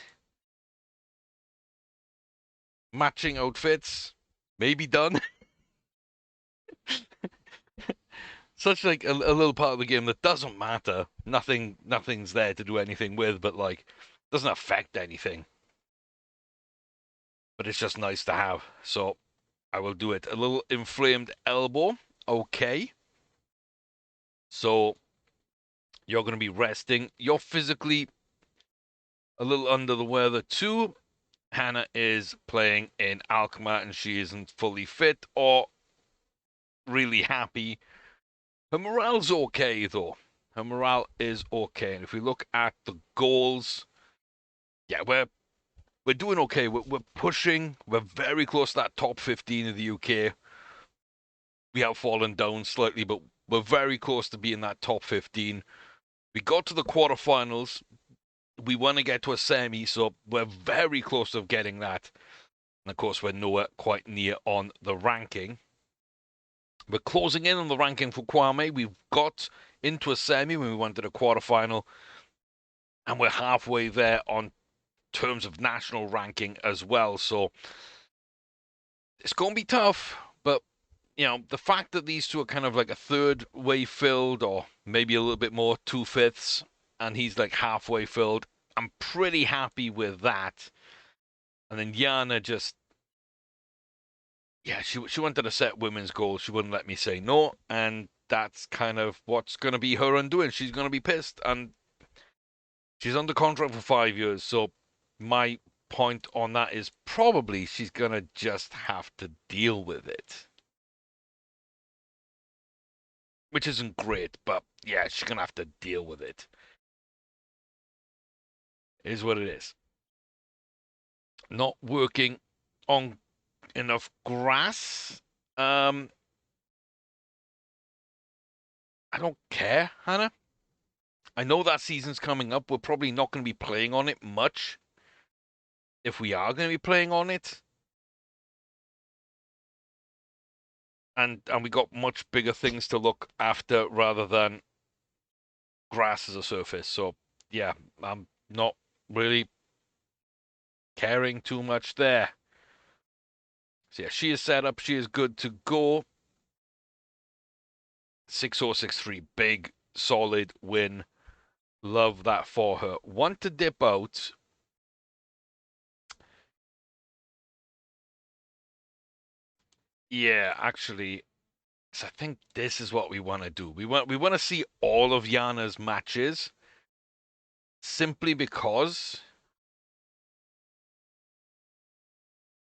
Matching outfits, maybe done. Such like a little part of the game that doesn't matter. Nothing's there to do anything with, but like doesn't affect anything. But it's just nice to have. So I will do it. A little inflamed elbow. Okay. So you're going to be resting. You're physically a little under the weather too. Hannah is playing in Alkmaar and she isn't fully fit or really happy. Her morale's okay though. Her morale is okay. And if we look at the goals, yeah, we're doing okay. We're pushing. We're very close to that top 15 of the UK. We have fallen down slightly, but we're very close to being that top 15. We got to the quarterfinals. We want to get to a semi, so we're very close to getting that. And of course, we're nowhere quite near on the ranking. We're closing in on the ranking for Kwame. We've got into a semi when we went to the quarterfinal, and we're halfway there on terms of national ranking as well. So it's going to be tough, but you know, the fact that these two are kind of like a third way filled, or maybe a little bit more, 2/5, and he's like halfway filled, I'm pretty happy with that. And then Yana just, yeah, she wanted to set women's goals. She wouldn't let me say no, and that's kind of what's going to be her undoing. She's going to be pissed, and she's under contract for 5 years. So my point on that is probably she's going to just have to deal with it. Which isn't great, but yeah, she's going to have to deal with it. It is what it is. Not working on enough grass. I don't care, Hannah. I know that season's coming up. We're probably not going to be playing on it much. If we are going to be playing on it, and we got much bigger things to look after rather than grass as a surface. So yeah, I'm not really caring too much there. So yeah, she is set up. She is good to go. 6-0, 6-3. Big, solid win. Love that for her. Want to dip out. Yeah, actually, so I think this is what we want to do. We want to see all of Yana's matches simply because.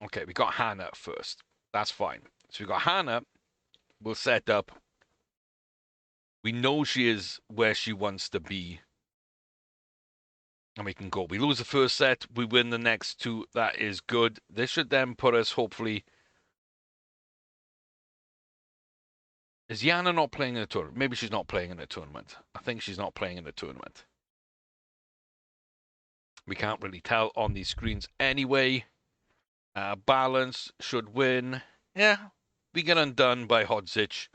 Okay, we got Hannah first. That's fine. So we got Hannah. We'll set up. We know she is where she wants to be. And we can go. We lose the first set. We win the next two. That is good. This should then put us, hopefully. Is Yana not playing in a tournament? Maybe she's not playing in a tournament. I think she's not playing in a tournament. We can't really tell on these screens anyway. Balance should win. Yeah, we get undone by Hodzic.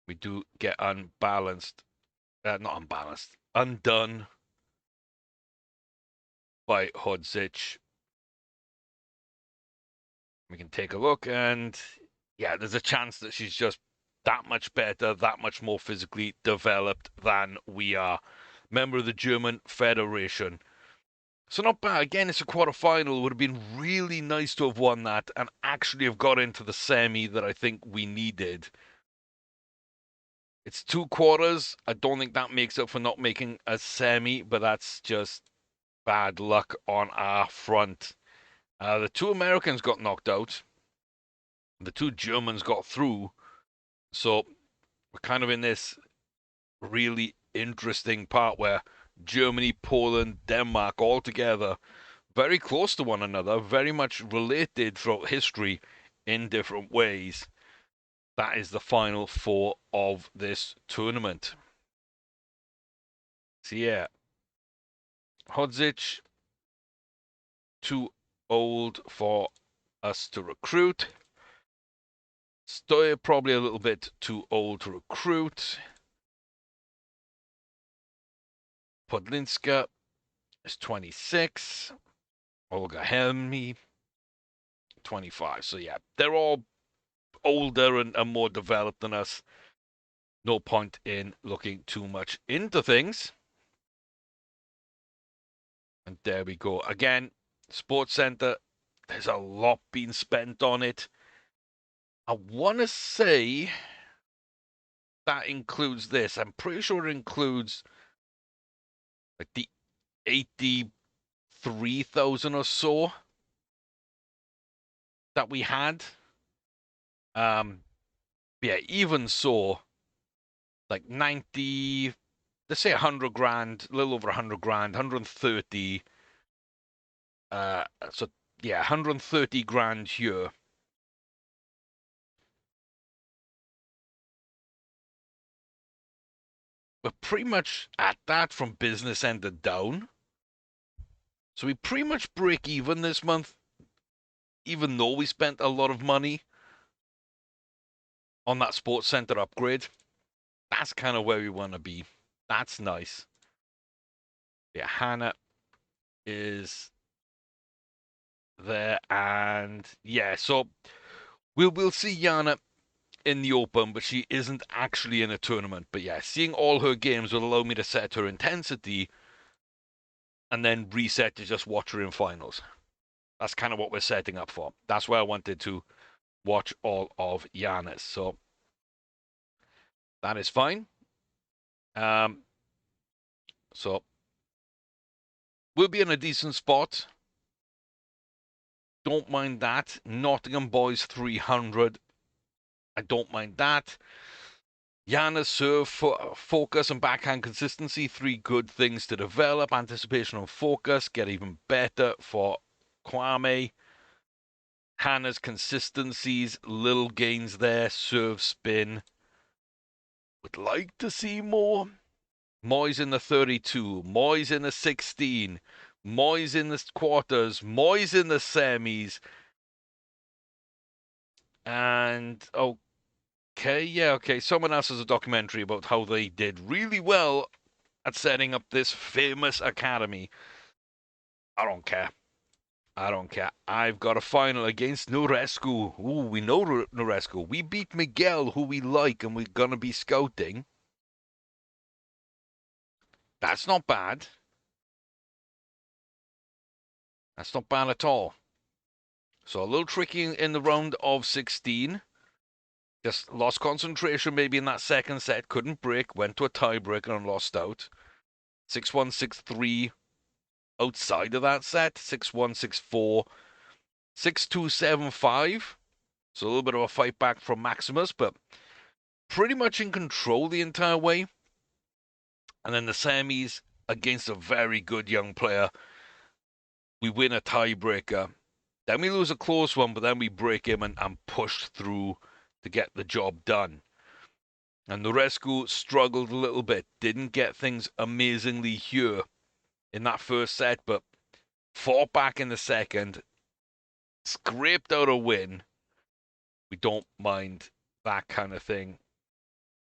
We do get unbalanced. Not unbalanced. Undone by Hodzic. We can take a look, and yeah, there's a chance that she's just that much better, that much more physically developed than we are. Member of the German Federation. So not bad. Again, it's a quarterfinal. It would have been really nice to have won that and actually have got into the semi that I think we needed. It's 2 quarters. I don't think that makes up for not making a semi, but that's just bad luck on our front. The 2 Americans got knocked out. The 2 Germans got through. So we're kind of in this really interesting part where Germany, Poland, Denmark all together, very close to one another, very much related throughout history in different ways. that is the final four of this tournament. So yeah, Hodzic, too old for us to recruit. Stoya, probably a little bit too old to recruit. Podlinska is 26. Olga Helmi, 25. So yeah, they're all older and more developed than us. No point in looking too much into things. And there we go. Again, Sports Center, there's a lot being spent on it. I want to say that includes this. I'm pretty sure it includes like the 83,000 or so that we had. Yeah, even so, like 90, let's say 100 grand, a little over 100 grand, 130. So yeah, 130 grand here. We're pretty much at that from business ended down. So we pretty much break even this month, even though we spent a lot of money on that sports center upgrade. That's kind of where we want to be. That's nice. Yeah, Hannah is there, and yeah, so we'll see Yana in the open, but she isn't actually in a tournament. But yeah, seeing all her games will allow me to set her intensity and then reset to just watch her in finals. That's kind of what we're setting up for. That's where I wanted to watch all of Giannis. So that is fine. So we'll be in a decent spot. Don't mind that. Nottingham Boys 300. I don't mind that. Giannis serve, focus, and backhand consistency. Three good things to develop. Anticipation and focus. Get even better for Kwame. Hannah's consistencies. Little gains there. Serve, spin. Would like to see more. Moyes in the 32. Moyes in the 16. Moyes in the quarters. Moyes in the semis. And, okay, yeah, okay. Someone else has a documentary about how they did really well at setting up this famous academy. I don't care. I don't care. I've got a final against Nurescu. Ooh, we know Nurescu. We beat Miguel, who we like, and we're going to be scouting. That's not bad. That's not bad at all. So a little tricky in the round of 16. Just lost concentration maybe in that second set. Couldn't break. Went to a tiebreaker and lost out. 6-1, 6-3. Outside of that set, 6-1, 6-4. 6-2, 7-5. So a little bit of a fight back from Maximus, but pretty much in control the entire way. And then the semis against a very good young player. We win a tiebreaker. Then we lose a close one, but then we break him and push through to get the job done. And Nurescu struggled a little bit. Didn't get things amazingly here in that first set, but fought back in the second. Scraped out a win. We don't mind that kind of thing.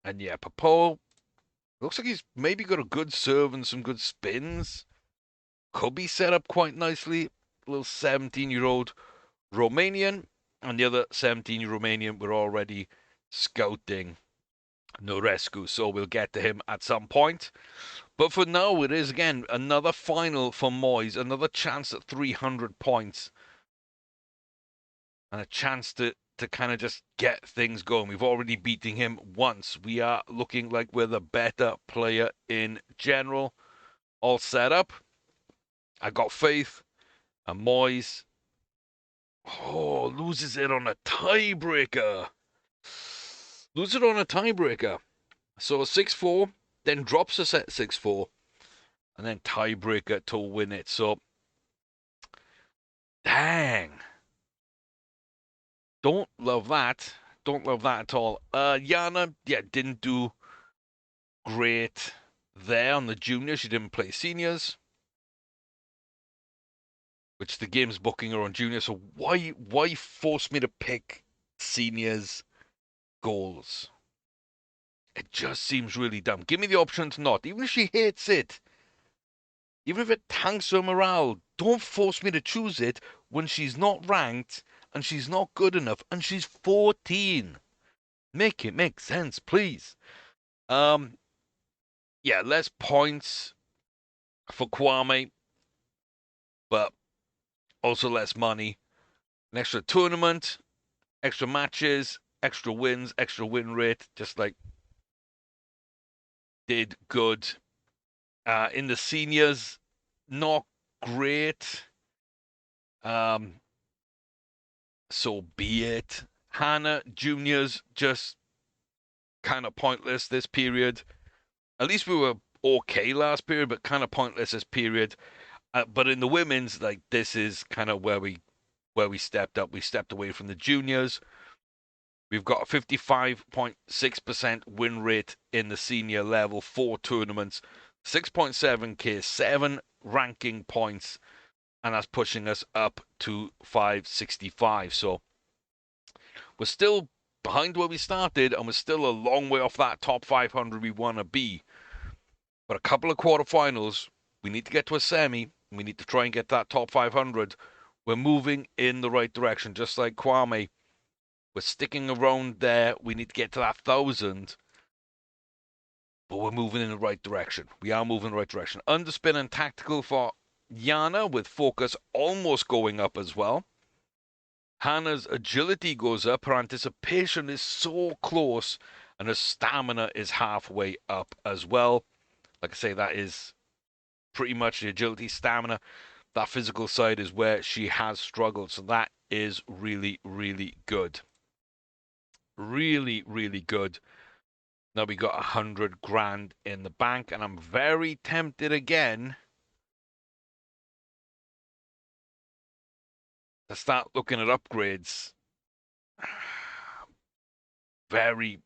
And yeah, Papo looks like he's maybe got a good serve and some good spins. Could be set up quite nicely. Little 17-year-old Romanian. And the other 17-year Romanian we're already scouting, Nurescu. So we'll get to him at some point. But for now, it is, again, another final for Moyes. Another chance at 300 points. And a chance to kind of just get things going. We've already beaten him once. We are looking like we're the better player in general. All set up. I got faith. And Moyes, loses it on a tiebreaker. Loses it on a tiebreaker. So 6-4, then drops a set 6-4, and then tiebreaker to win it. So, dang. Don't love that. don't love that at all. Yana, yeah, didn't do great there on the juniors. She didn't play seniors, which the game's booking her on junior. So why force me to pick seniors goals? It just seems really dumb. Give me the option to not. Even if she hates it, even if it tanks her morale, don't force me to choose it when she's not ranked and she's not good enough and she's 14. Make it make sense, please. Yeah, less points for Kwame, but also less money. An extra tournament, extra matches, extra wins, extra win rate. Just like did good. In the seniors, not great. So be it. Hannah juniors just kind of pointless this period. At least we were okay last period, but kind of pointless this period. But in the women's, like this is kind of where we stepped up. We stepped away from the juniors. We've got a 55.6% win rate in the senior level, 4 tournaments, 6.7k, 7 ranking points, and that's pushing us up to 565. So we're still behind where we started, and we're still a long way off that top 500 we want to be. But a couple of quarterfinals, we need to get to a semi. We need to try and get that top 500. We're moving in the right direction, just like Kwame. We're sticking around there. We need to get to that 1,000. But we're moving in the right direction. We are moving in the right direction. Underspin and tactical for Yana, with focus almost going up as well. Hannah's agility goes up. Her anticipation is so close. And her stamina is halfway up as well. Like I say, that is pretty much the agility, stamina. That physical side is where she has struggled. So that is really, really good. Really, really good. Now we got 100 grand in the bank, and I'm very tempted again to start looking at upgrades. Very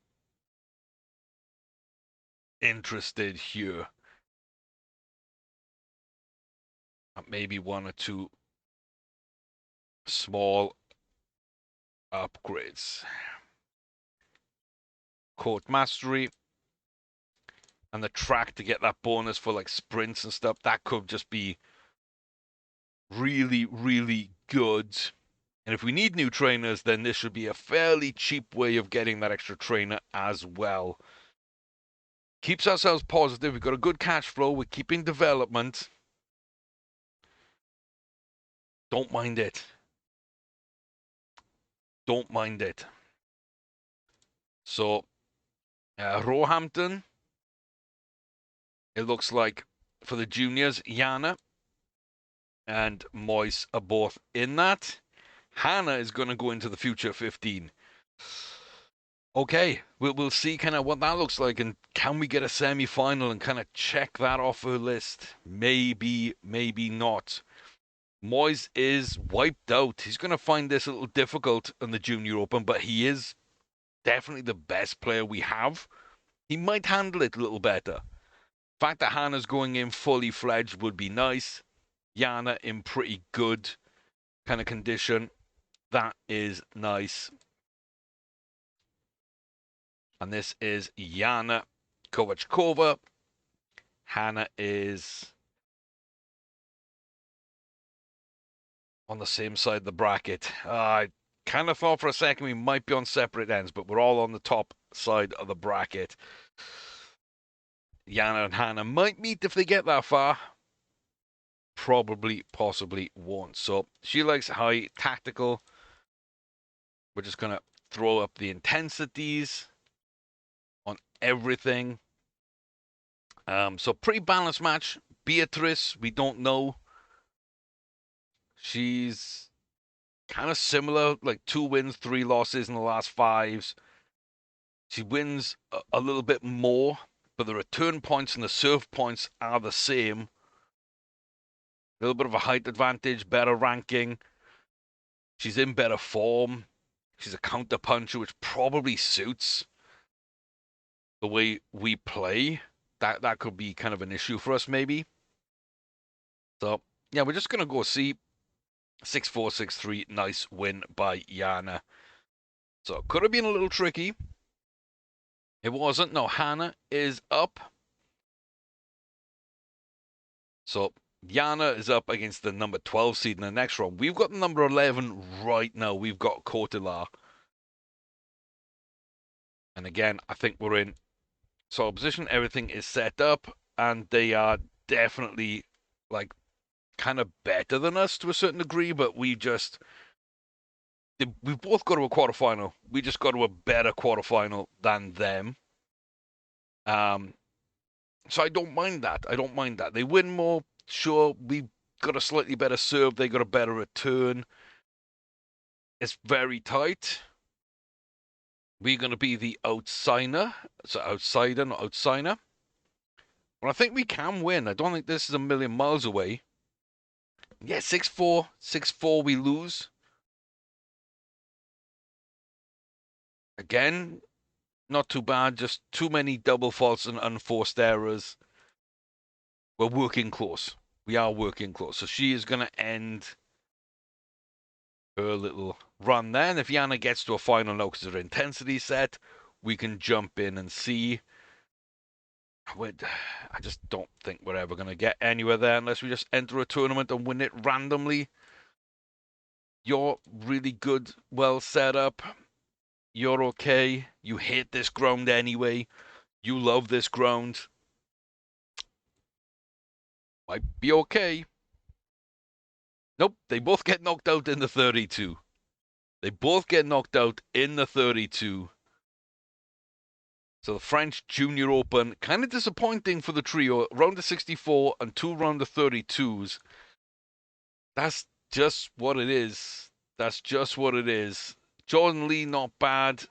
interested here. Maybe 1 or 2 small upgrades. Court Mastery and the track to get that bonus for like sprints and stuff. That could just be really, really good. And if we need new trainers, then this should be a fairly cheap way of getting that extra trainer as well. Keeps ourselves positive. We've got a good cash flow. We're keeping development. Don't mind it. Don't mind it. So, Roehampton. It looks like for the juniors, Yana and Moise are both in that. Hannah is going to go into the future 15. Okay, we'll see kind of what that looks like, and can we get a semi-final and kind of check that off her list? Maybe, maybe not. Moise is wiped out. He's going to find this a little difficult in the Junior Open, but he is definitely the best player we have. He might handle it a little better. The fact that Hannah's going in fully fledged would be nice. Yana in pretty good kind of condition. That is nice. And this is Yana Kovačkova. Hannah is on the same side of the bracket. I kind of thought for a second we might be on separate ends, but we're all on the top side of the bracket. Yana and Hannah might meet if they get that far. Probably, possibly won't. So she likes high tactical. We're just going to throw up the intensities on everything. So pretty balanced match. Beatrice, we don't know. She's kind of similar, like 2 wins, 3 losses in the last 5s. She wins a little bit more, but the return points and the serve points are the same. A little bit of a height advantage, better ranking. She's in better form. She's a counter puncher, which probably suits the way we play. That could be kind of an issue for us, maybe. So yeah, we're just gonna go see 6-4, 6-3. Nice win by Yana. So could have been a little tricky. It wasn't. No, Hannah is up. So Yana is up against the number 12 seed in the next round. We've got the number 11 right now. We've got Kotilar. And again, I think we're in solid position. Everything is set up, and they are definitely like kind of better than us to a certain degree, but we've both got to a quarterfinal. We just got to a better quarterfinal than them. So I don't mind that. I don't mind that. They win more. Sure, we got a slightly better serve. They got a better return. It's very tight. We're going to be the outsider. So outsider, not outsider. But I think we can win. I don't think this is a million miles away. Yeah, 6-4. 6-4 we lose. Again, not too bad. Just too many double faults and unforced errors. We're working close. We are working close. So she is going to end her little run there. And if Yana gets to a final now because her intensity set, we can jump in and see. I just don't think we're ever going to get anywhere there unless we just enter a tournament and win it randomly. You're really good, well set up. You're okay. You hate this ground anyway. You love this ground. Might be okay. Nope, they both get knocked out in the 32. They both get knocked out in the 32. So the French Junior Open, kind of disappointing for the trio. Round of 64 and 2 round of 32s. That's just what it is. That's just what it is. Jordan Lee, not bad.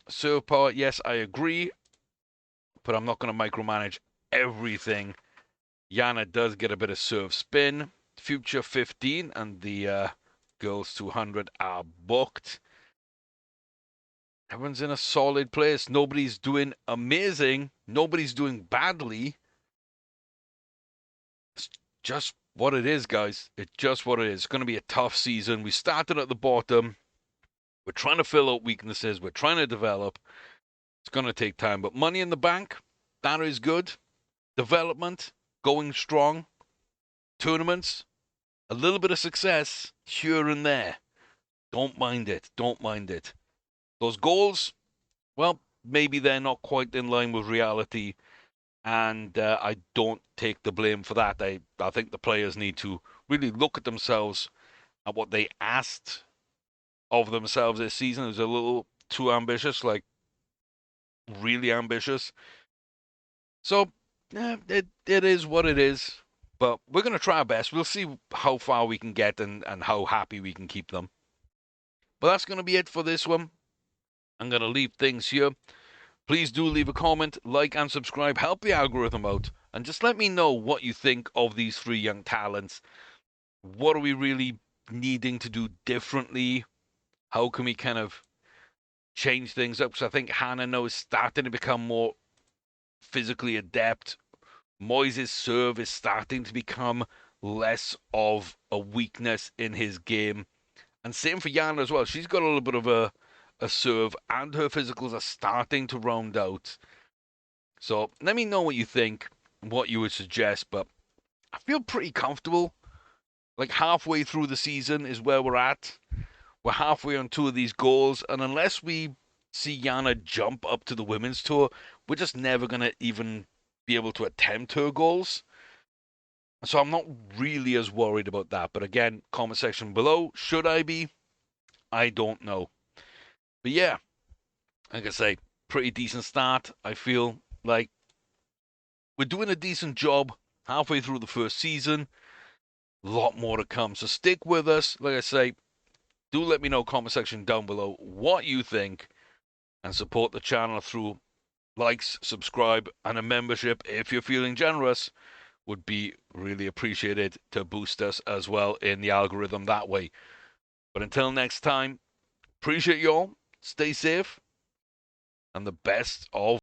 Serve power, yes, I agree. But I'm not going to micromanage everything. Yana does get a bit of serve spin. Future 15 and the girls 200 are booked. Everyone's in a solid place. Nobody's doing amazing. Nobody's doing badly. It's just what it is, guys. It's just what it is. It's going to be a tough season. We started at the bottom. We're trying to fill out weaknesses. We're trying to develop. It's going to take time. But money in the bank, that is good. Development, going strong. Tournaments, a little bit of success here and there. Don't mind it. Don't mind it. Those goals, well, maybe they're not quite in line with reality. And I don't take the blame for that. I think the players need to really look at themselves at what they asked of themselves this season. It was a little too ambitious, like really ambitious. So it is what it is. But we're going to try our best. We'll see how far we can get and how happy we can keep them. But that's going to be it for this one. I'm going to leave things here. Please do leave a comment, like, and subscribe. Help the algorithm out. And just let me know what you think of these 3 young talents. What are we really needing to do differently? How can we kind of change things up? Because I think Hannah now is starting to become more physically adept. Moyes' serve is starting to become less of a weakness in his game. And same for Yana as well. She's got a little bit of a serve, and her physicals are starting to round out. So let me know what you think, what you would suggest. But I feel pretty comfortable. Like halfway through the season is where we're at. We're halfway on 2 of these goals. And unless we see Yana jump up to the women's tour, we're just never going to even be able to attempt her goals. So I'm not really as worried about that. But again, comment section below. Should I be? I don't know. But yeah, like I say, pretty decent start. I feel like we're doing a decent job halfway through the first season. A lot more to come. So stick with us. Like I say, do let me know, comment section down below, what you think. And support the channel through likes, subscribe, and a membership if you're feeling generous. Would be really appreciated to boost us as well in the algorithm that way. But until next time, Appreciate y'all. Stay safe. And the best of